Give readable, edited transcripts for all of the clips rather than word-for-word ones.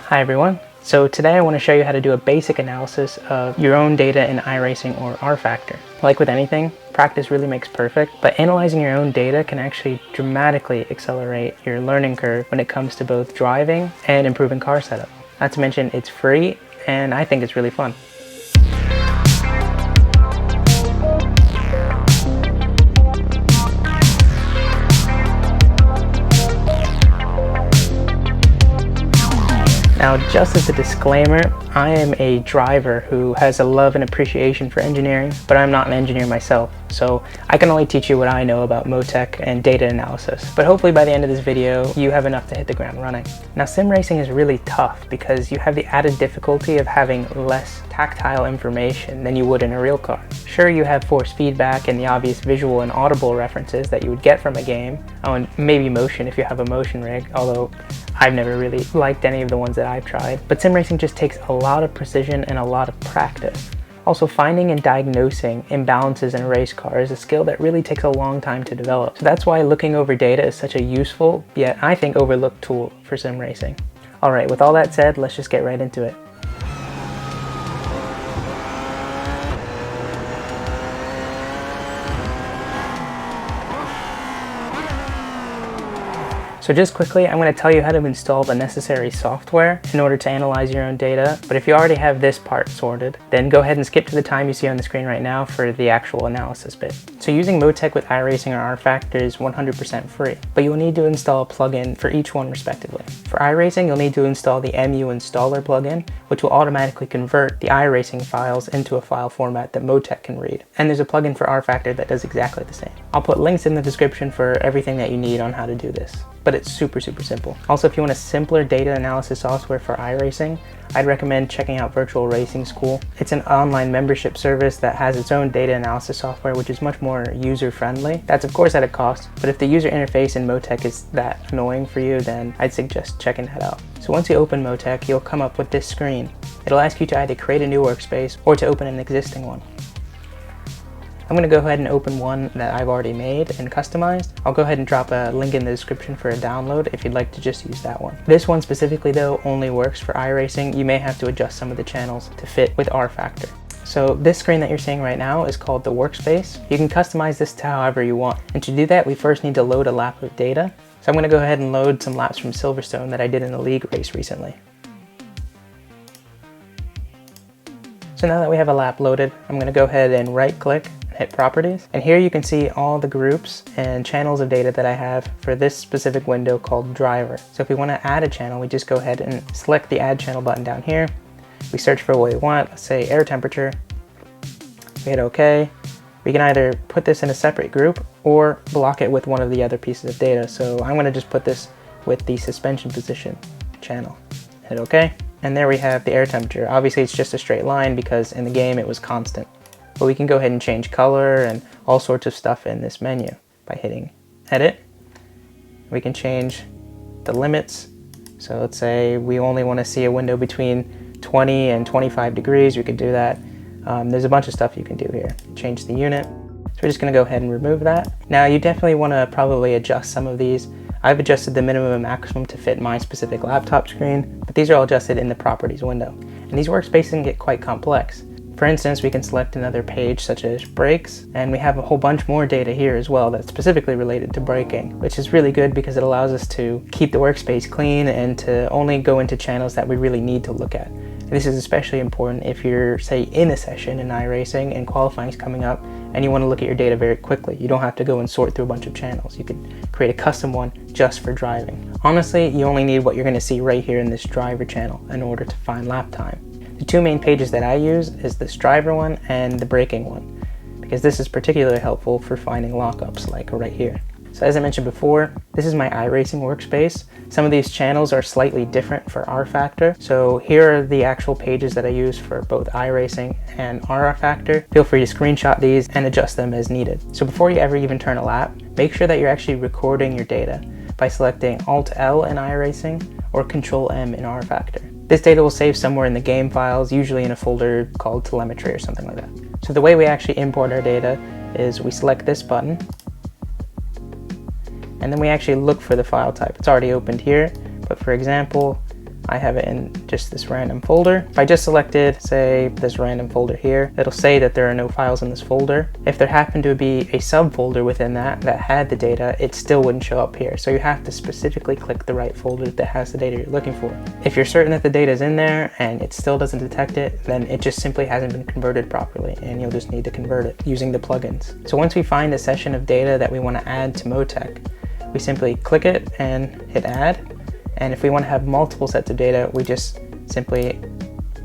Hi everyone. So today I want to show you how to do a basic analysis of your own data in iRacing or rFactor. Like with anything, practice really makes perfect, but analyzing your own data can actually dramatically accelerate your learning curve when it comes to both driving and improving car setup. Not to mention it's free and I think it's really fun. Now, just as a disclaimer, I am a driver who has a love and appreciation for engineering, but I'm not an engineer myself, so I can only teach you what I know about Motec and data analysis. But hopefully by the end of this video, you have enough to hit the ground running. Now, sim racing is really tough because you have the added difficulty of having less tactile information than you would in a real car. Sure, you have force feedback and the obvious visual and audible references that you would get from a game, and maybe motion if you have a motion rig, although I've never really liked any of the ones that I've tried. But sim racing just takes a lot of precision and a lot of practice. Also, finding and diagnosing imbalances in a race car is a skill that really takes a long time to develop. So that's why looking over data is such a useful, yet I think overlooked tool for sim racing. Alright, with all that said, let's just get right into it. So just quickly, I'm going to tell you how to install the necessary software in order to analyze your own data. But if you already have this part sorted, then go ahead and skip to the time you see on the screen right now for the actual analysis bit. So using Motec with iRacing or rFactor is 100% free, but you'll need to install a plugin for each one respectively. For iRacing, you'll need to install the MU installer plugin, which will automatically convert the iRacing files into a file format that Motec can read. And there's a plugin for rFactor that does exactly the same. I'll put links in the description for everything that you need on how to do this. But it's super simple. Also, if you want a simpler data analysis software for iRacing, I'd recommend checking out Virtual Racing School. It's an online membership service that has its own data analysis software, which is much more user-friendly. That's of course at a cost, but if the user interface in Motec is that annoying for you, then I'd suggest checking that out. So once you open Motec, you'll come up with this screen. It'll ask you to either create a new workspace or to open an existing one. I'm going to go ahead and open one that I've already made and customized. I'll go ahead and drop a link in the description for a download if you'd like to just use that one. This one specifically though only works for iRacing. You may have to adjust some of the channels to fit with rFactor. So this screen that you're seeing right now is called the Workspace. You can customize this to however you want. And to do that, we first need to load a lap of data. So I'm going to go ahead and load some laps from Silverstone that I did in a league race recently. So now that we have a lap loaded, I'm going to go ahead and right click, hit properties, and here you can see all the groups and channels of data that I have for this specific window called driver. So if we want to add a channel, we just go ahead and select the add channel button down here. We search for what we want, let's say air temperature. We hit OK. We can either put this in a separate group or block it with one of the other pieces of data. So I'm going to just put this with the suspension position channel. Hit OK. And there we have the air temperature. Obviously it's just a straight line because in the game it was constant. But we can go ahead and change color and all sorts of stuff in this menu by hitting edit. We can change the limits. So let's say we only want to see a window between 20 and 25 degrees. We could do that. There's a bunch of stuff you can do here. Change the unit. So we're just going to go ahead and remove that. Now you definitely want to probably adjust some of these. I've adjusted the minimum and maximum to fit my specific laptop screen, but these are all adjusted in the properties window. And these workspaces can get quite complex. For instance, we can select another page such as brakes, and we have a whole bunch more data here as well that's specifically related to braking, which is really good because it allows us to keep the workspace clean and to only go into channels that we really need to look at. This is especially important if you're, say, in a session in iRacing and qualifying is coming up and you want to look at your data very quickly. You don't have to go and sort through a bunch of channels. You could create a custom one just for driving. Honestly, you only need what you're going to see right here in this driver channel in order to find lap time. The two main pages that I use is this driver one and the braking one, because this is particularly helpful for finding lockups like right here. So as I mentioned before, this is my iRacing workspace. Some of these channels are slightly different for rFactor. So here are the actual pages that I use for both iRacing and rFactor. Feel free to screenshot these and adjust them as needed. So before you ever even turn a lap, make sure that you're actually recording your data by selecting Alt-L in iRacing or Control-M in rFactor. This data will save somewhere in the game files, usually in a folder called telemetry or something like that. So the way we actually import our data is we select this button, and then we actually look for the file type. It's already opened here, but for example, I have it in just this random folder. If I just selected, say, this random folder here, it'll say that there are no files in this folder. If there happened to be a subfolder within that had the data, it still wouldn't show up here. So you have to specifically click the right folder that has the data you're looking for. If you're certain that the data is in there and it still doesn't detect it, then it just simply hasn't been converted properly, and you'll just need to convert it using the plugins. So once we find a session of data that we want to add to Motec, we simply click it and hit add. And if we want to have multiple sets of data, we just simply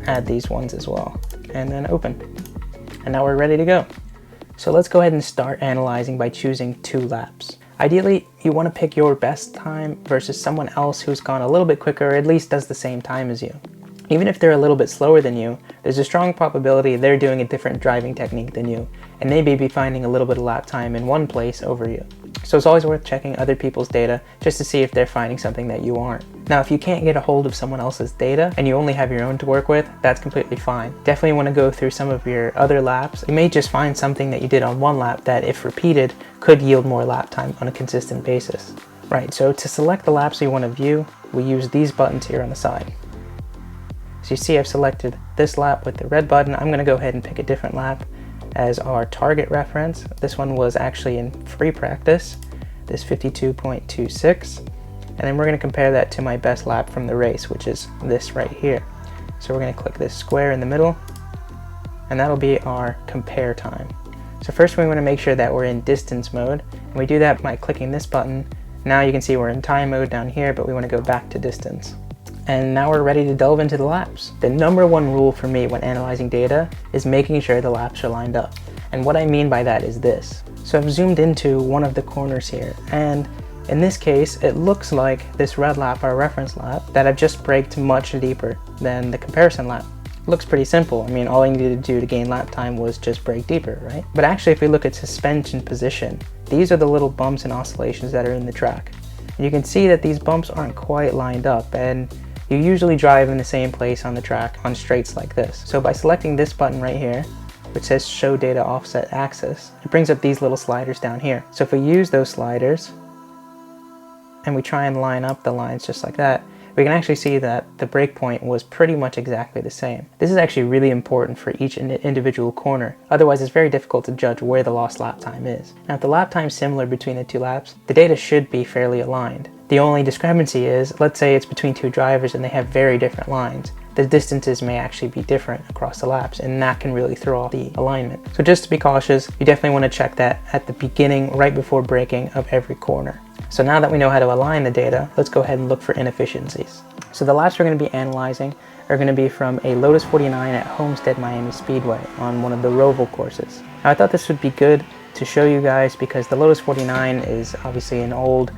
add these ones as well, and then open. And now we're ready to go. So let's go ahead and start analyzing by choosing 2 laps. Ideally, you want to pick your best time versus someone else who's gone a little bit quicker, or at least does the same time as you. Even if they're a little bit slower than you, there's a strong probability they're doing a different driving technique than you, and they may be finding a little bit of lap time in one place over you. So it's always worth checking other people's data just to see if they're finding something that you aren't. Now, if you can't get a hold of someone else's data and you only have your own to work with, that's completely fine. Definitely want to go through some of your other laps. You may just find something that you did on one lap that, if repeated, could yield more lap time on a consistent basis. Right, so to select the laps we want to view, we use these buttons here on the side. So you see I've selected this lap with the red button. I'm going to go ahead and pick a different lap as our target reference. This one was actually in free practice, this 52.26, and then we're going to compare that to my best lap from the race, which is this right here. So we're going to click this square in the middle, and that'll be our compare time. So first we want to make sure that we're in distance mode, and we do that by clicking this button. Now you can see we're in time mode down here, but we want to go back to distance. And now we're ready to delve into the laps. The number one rule for me when analyzing data is making sure the laps are lined up. And what I mean by that is this. So I've zoomed into one of the corners here, and in this case, it looks like this red lap, our reference lap, that I've just braked much deeper than the comparison lap. It looks pretty simple. I mean, all I needed to do to gain lap time was just brake deeper, right? But actually, if we look at suspension position, these are the little bumps and oscillations that are in the track. And you can see that these bumps aren't quite lined up, and you usually drive in the same place on the track on straights like this. So by selecting this button right here, which says show data offset axis, it brings up these little sliders down here. So if we use those sliders and we try and line up the lines just like that, we can actually see that the brake point was pretty much exactly the same. This is actually really important for each individual corner. Otherwise, it's very difficult to judge where the lost lap time is. Now, if the lap time is similar between the 2 laps, the data should be fairly aligned. The only discrepancy is, let's say it's between 2 drivers and they have very different lines. The distances may actually be different across the laps, and that can really throw off the alignment. So just to be cautious, you definitely want to check that at the beginning, right before braking of every corner. So now that we know how to align the data, let's go ahead and look for inefficiencies. So the laps we're going to be analyzing are going to be from a Lotus 49 at Homestead Miami Speedway on one of the Roval courses. Now I thought this would be good to show you guys because the Lotus 49 is obviously an old,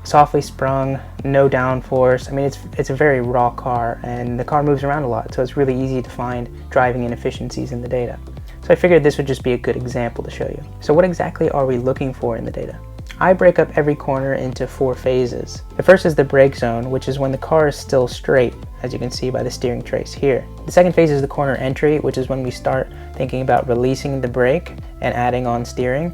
softly sprung, no downforce. I mean, it's a very raw car, and the car moves around a lot, so it's really easy to find driving inefficiencies in the data. So I figured this would just be a good example to show you. So what exactly are we looking for in the data? I break up every corner into 4 phases. The first is the brake zone, which is when the car is still straight, as you can see by the steering trace here. The second phase is the corner entry, which is when we start thinking about releasing the brake and adding on steering.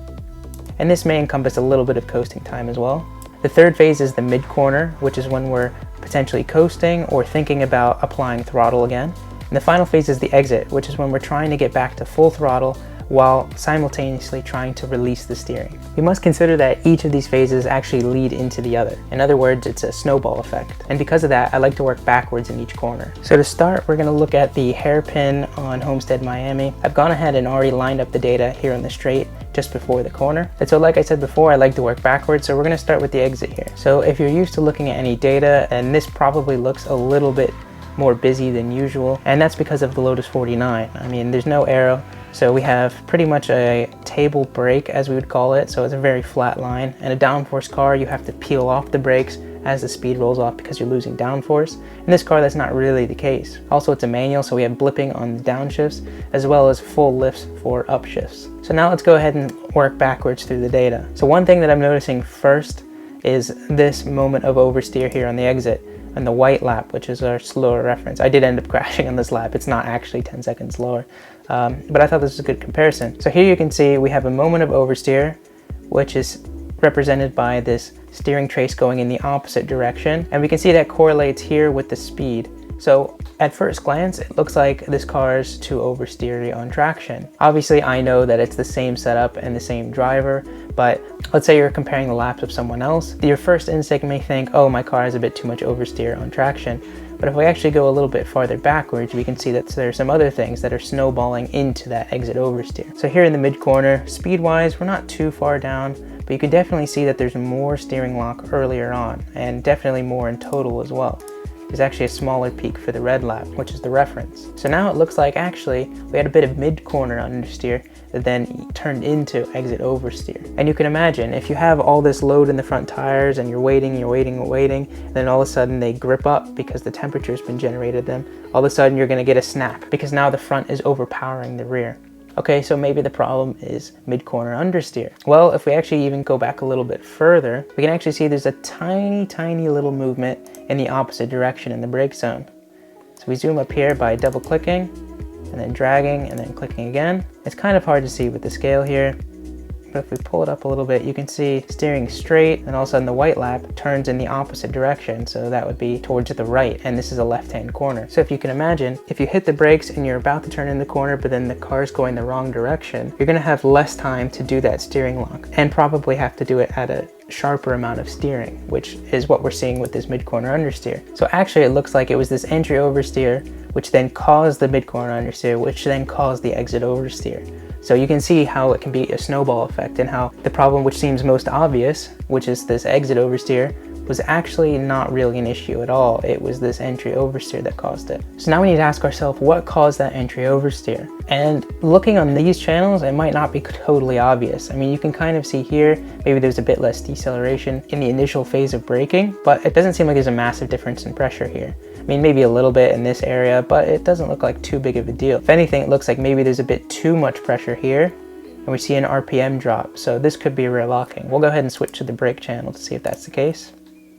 And this may encompass a little bit of coasting time as well. The third phase is the mid-corner, which is when we're potentially coasting or thinking about applying throttle again. And the final phase is the exit, which is when we're trying to get back to full throttle while simultaneously trying to release the steering. We must consider that each of these phases actually lead into the other. In other words, it's a snowball effect. And because of that, I like to work backwards in each corner. So to start, we're going to look at the hairpin on Homestead Miami. I've gone ahead and already lined up the data here on the straight just before the corner. And so like I said before, I like to work backwards, so we're going to start with the exit here. So if you're used to looking at any data, and this probably looks a little bit more busy than usual, and that's because of the Lotus 49. I mean, there's no arrow, so we have pretty much a table brake, as we would call it, so it's a very flat line. In a downforce car, you have to peel off the brakes as the speed rolls off because you're losing downforce. In this car, that's not really the case. Also, it's a manual, so we have blipping on the downshifts, as well as full lifts for upshifts. So now let's go ahead and work backwards through the data. So one thing that I'm noticing first is this moment of oversteer here on the exit, and the white lap, which is our slower reference. I did end up crashing on this lap. It's not actually 10 seconds slower, but I thought this was a good comparison. So here you can see we have a moment of oversteer, which is represented by this steering trace going in the opposite direction. And we can see that correlates here with the speed. So at first glance, it looks like this car is too oversteery on traction. Obviously, I know that it's the same setup and the same driver, but let's say you're comparing the laps of someone else. Your first instinct may think, oh, my car has a bit too much oversteer on traction. But if we actually go a little bit farther backwards, we can see that there are some other things that are snowballing into that exit oversteer. So here in the mid corner, speed-wise, we're not too far down, but you can definitely see that there's more steering lock earlier on, and definitely more in total as well. There's actually a smaller peak for the red lap, which is the reference. So now it looks like actually we had a bit of mid-corner understeer that then turned into exit oversteer. And you can imagine if you have all this load in the front tires and you're waiting, and then all of a sudden they grip up because the temperature's been generated them, all of a sudden you're gonna get a snap because now the front is overpowering the rear. Okay, so maybe the problem is mid-corner understeer. Well, if we actually even go back a little bit further, we can actually see there's a tiny little movement in the opposite direction in the brake zone. So we zoom up here by double clicking and then dragging and then clicking again. It's kind of hard to see with the scale here, but if we pull it up a little bit, you can see steering straight, and all of a sudden the white lap turns in the opposite direction. So that would be towards the right, and this is a left-hand corner. So if you can imagine, if you hit the brakes and you're about to turn in the corner, but then the car's going the wrong direction, you're gonna have less time to do that steering lock and probably have to do it at a sharper amount of steering, which is what we're seeing with this mid-corner understeer. So actually it looks like it was this entry oversteer, which then caused the mid-corner understeer, which then caused the exit oversteer. So you can see how it can be a snowball effect, and how the problem which seems most obvious, which is this exit oversteer, was actually not really an issue at all. It was this entry oversteer that caused it. So now we need to ask ourselves, what caused that entry oversteer? And looking on these channels, it might not be totally obvious. I mean, you can kind of see here, maybe there's a bit less deceleration in the initial phase of braking, but it doesn't seem like there's a massive difference in pressure here. I mean, maybe a little bit in this area, but it doesn't look like too big of a deal. If anything, it looks like maybe there's a bit too much pressure here, and we see an RPM drop. So this could be rear locking. We'll go ahead and switch to the brake channel to see if that's the case.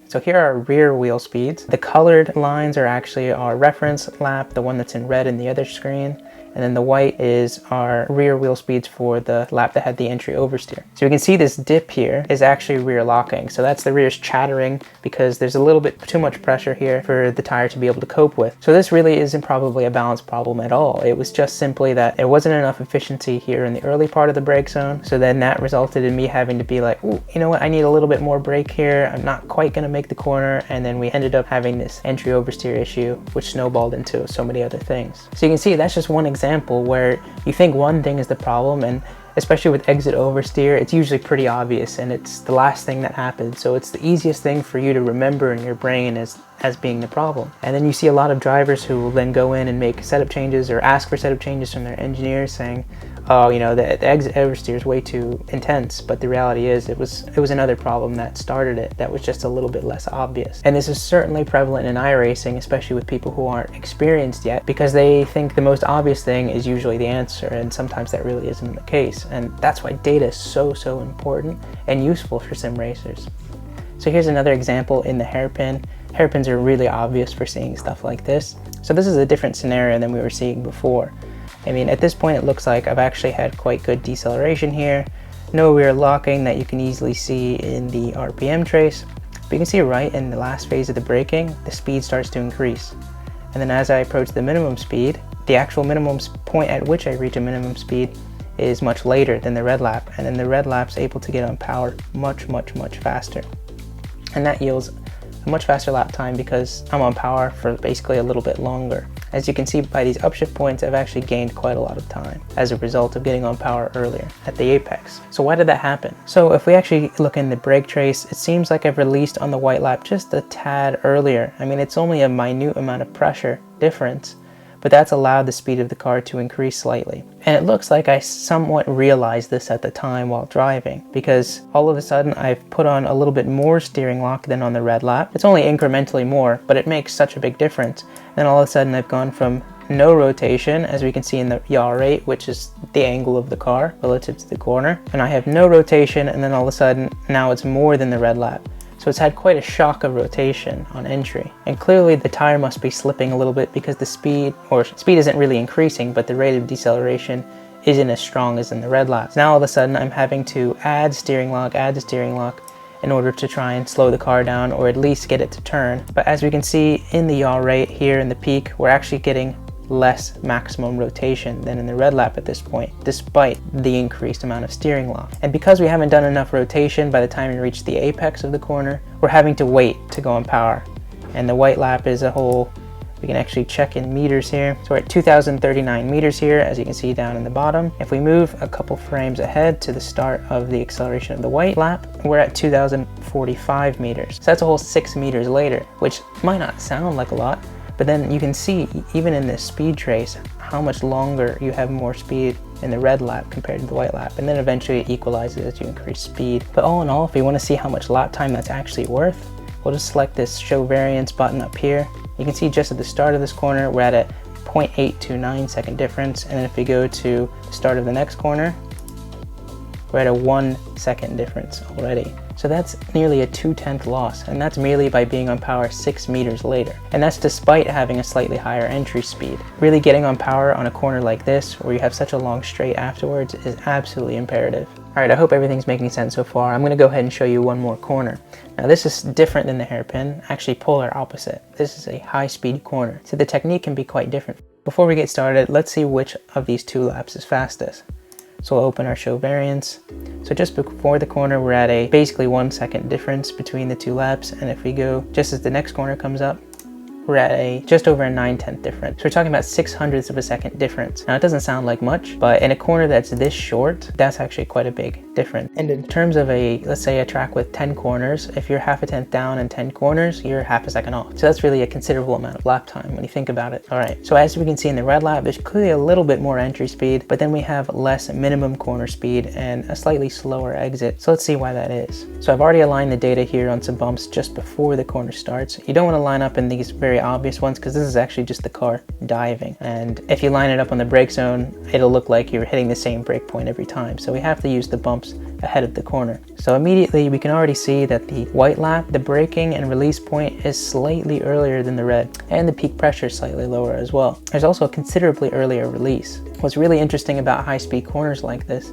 So here are our rear wheel speeds. The colored lines are actually our reference lap, the one that's in red in the other screen. And then the white is our rear wheel speeds for the lap that had the entry oversteer. So we can see this dip here is actually rear locking. So that's the rear's chattering because there's a little bit too much pressure here for the tire to be able to cope with. So this really isn't probably a balance problem at all. It was just simply that there wasn't enough efficiency here in the early part of the brake zone. So then that resulted in me having to be like, ooh, you know what? I need a little bit more brake here. I'm not quite gonna make the corner. And then we ended up having this entry oversteer issue, which snowballed into so many other things. So you can see that's just one example where you think one thing is the problem, and especially with exit oversteer, it's usually pretty obvious and it's the last thing that happens. So it's the easiest thing for you to remember in your brain as being the problem. And then you see a lot of drivers who will then go in and make setup changes or ask for setup changes from their engineers saying, oh, you know, the exit oversteer is way too intense. But the reality is it was another problem that started it that was just a little bit less obvious. And this is certainly prevalent in iRacing, especially with people who aren't experienced yet, because they think the most obvious thing is usually the answer, and sometimes that really isn't the case. And that's why data is so important and useful for sim racers. So here's another example in the hairpin. Hairpins are really obvious for seeing stuff like this. So this is a different scenario than we were seeing before. I mean, at this point, it looks like I've actually had quite good deceleration here. No rear locking that you can easily see in the RPM trace. But you can see right in the last phase of the braking, the speed starts to increase. And then as I approach the minimum speed, the actual minimum point at which I reach a minimum speed is much later than the red lap. And then the red lap's able to get on power much faster. And that yields a much faster lap time because I'm on power for basically a little bit longer. As you can see by these upshift points, I've actually gained quite a lot of time as a result of getting on power earlier at the apex. So why did that happen? So if we actually look in the brake trace, it seems like I've released on the white lap just a tad earlier. I mean, it's only a minute amount of pressure difference, but that's allowed the speed of the car to increase slightly. And it looks like I somewhat realized this at the time while driving, because all of a sudden I've put on a little bit more steering lock than on the red lap. It's only incrementally more, but it makes such a big difference. Then all of a sudden I've gone from no rotation, as we can see in the yaw rate, which is the angle of the car relative to the corner, and I have no rotation, and then all of a sudden now it's more than the red lap. So it's had quite a shock of rotation on entry. And clearly the tire must be slipping a little bit because the speed isn't really increasing, but the rate of deceleration isn't as strong as in the red lap. So now all of a sudden I'm having to add to steering lock in order to try and slow the car down or at least get it to turn. But as we can see in the yaw rate here in the peak, we're actually getting less maximum rotation than in the red lap at this point, despite the increased amount of steering lock. And because we haven't done enough rotation by the time we reach the apex of the corner, we're having to wait to go on power. And the white lap is a whole, we can actually check in meters here. So we're at 2,039 meters here, as you can see down in the bottom. If we move a couple frames ahead to the start of the acceleration of the white lap, we're at 2,045 meters. So that's a whole 6 meters later, which might not sound like a lot, but then you can see even in this speed trace how much longer you have more speed in the red lap compared to the white lap, and then eventually it equalizes as you increase speed. But all in all, if we want to see how much lap time that's actually worth, we'll just select this show variance button up here. You can see just at the start of this corner we're at a 0.829 second difference, and then if we go to the start of the next corner, we're at a 1 second difference already. So that's nearly a 2/10 loss, and that's merely by being on power 6 meters later. And that's despite having a slightly higher entry speed. Really getting on power on a corner like this, where you have such a long straight afterwards, is absolutely imperative. Alright, I hope everything's making sense so far. I'm going to go ahead and show you one more corner. Now this is different than the hairpin, actually polar opposite. This is a high-speed corner, so the technique can be quite different. Before we get started, let's see which of these two laps is fastest. So we'll open our show variance. So just before the corner, we're at a basically 1 second difference between the two laps. And if we go just as the next corner comes up, we're at a just over a 9/10 difference. So we're talking about 6/100ths of a second difference. Now it doesn't sound like much, but in a corner that's this short, that's actually quite a big difference. And in terms of a, let's say a track with 10 corners, if you're half a tenth down and 10 corners, you're half a second off. So that's really a considerable amount of lap time when you think about it. All right, so as we can see in the red lap, there's clearly a little bit more entry speed, but then we have less minimum corner speed and a slightly slower exit. So let's see why that is. So I've already aligned the data here on some bumps just before the corner starts. You don't want to line up in these very obvious ones because this is actually just the car diving, and if you line it up on the brake zone, it'll look like you're hitting the same brake point every time. So we have to use the bumps ahead of the corner. So immediately we can already see that the white lap, the braking and release point is slightly earlier than the red, and the peak pressure is slightly lower as well. There's also a considerably earlier release. What's really interesting about high-speed corners like this,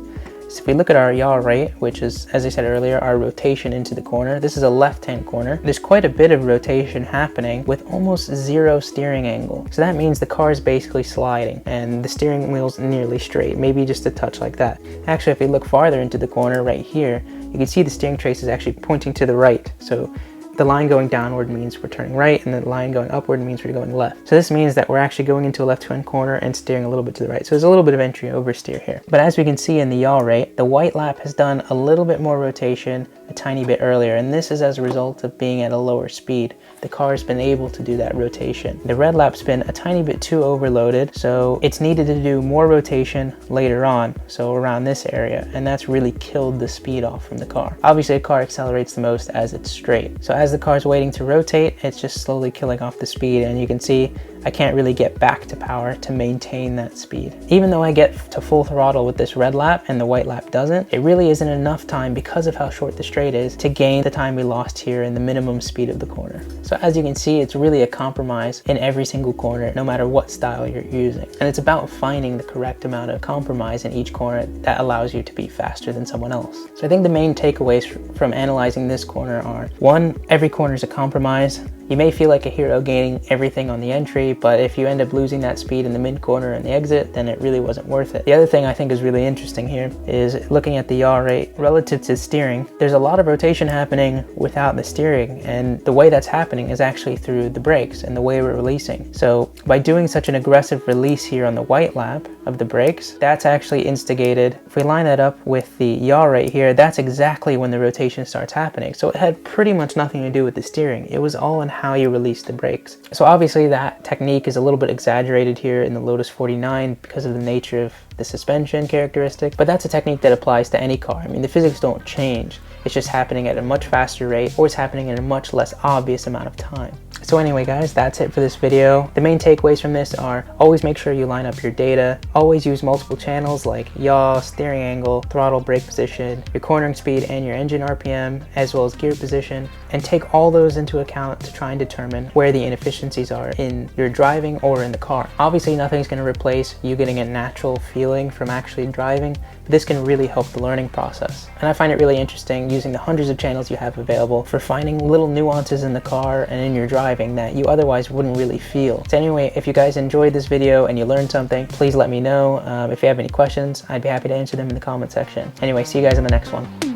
so if we look at our yaw rate, which is, as I said earlier, our rotation into the corner, this is a left-hand corner. There's quite a bit of rotation happening with almost zero steering angle. So that means the car is basically sliding and the steering wheel's nearly straight, maybe just a touch like that. Actually, if we look farther into the corner right here, you can see the steering trace is actually pointing to the right. So the line going downward means we're turning right, and the line going upward means we're going left. So this means that we're actually going into a left-hand corner and steering a little bit to the right. So there's a little bit of entry oversteer here. But as we can see in the yaw rate, the white lap has done a little bit more rotation a tiny bit earlier, and this is as a result of being at a lower speed. The car's been able to do that rotation. The red lap's been a tiny bit too overloaded, so it's needed to do more rotation later on, so around this area, and that's really killed the speed off from the car. Obviously, a car accelerates the most as it's straight. So as the car's waiting to rotate, it's just slowly killing off the speed, and you can see I can't really get back to power to maintain that speed. Even though I get to full throttle with this red lap and the white lap doesn't, it really isn't enough time because of how short the straight is to gain the time we lost here in the minimum speed of the corner. So as you can see, it's really a compromise in every single corner, no matter what style you're using. And it's about finding the correct amount of compromise in each corner that allows you to be faster than someone else. So I think the main takeaways from analyzing this corner are, 1, every corner is a compromise. You may feel like a hero gaining everything on the entry, but if you end up losing that speed in the mid corner and the exit, then it really wasn't worth it. The other thing I think is really interesting here is looking at the yaw rate relative to steering. There's a lot of rotation happening without the steering, and the way that's happening is actually through the brakes and the way we're releasing. So by doing such an aggressive release here on the white lap of the brakes, that's actually instigated. If we line that up with the yaw rate here, that's exactly when the rotation starts happening. So it had pretty much nothing to do with the steering. It was all in how you release the brakes. So obviously that technique is a little bit exaggerated here in the Lotus 49 because of the nature of the suspension characteristic, but that's a technique that applies to any car. I mean, the physics don't change. It's just happening at a much faster rate, or it's happening in a much less obvious amount of time. So anyway guys, that's it for this video. The main takeaways from this are always make sure you line up your data, always use multiple channels like yaw, steering angle, throttle, brake position, your cornering speed, and your engine RPM, as well as gear position, and take all those into account to try and determine where the inefficiencies are in your driving or in the car. Obviously nothing's going to replace you getting a natural feeling from actually driving, but this can really help the learning process. And I find it really interesting using the hundreds of channels you have available for finding little nuances in the car and in your driving that you otherwise wouldn't really feel. So anyway, if you guys enjoyed this video and you learned something, please let me know. If you have any questions, I'd be happy to answer them in the comment section. Anyway, see you guys in the next one.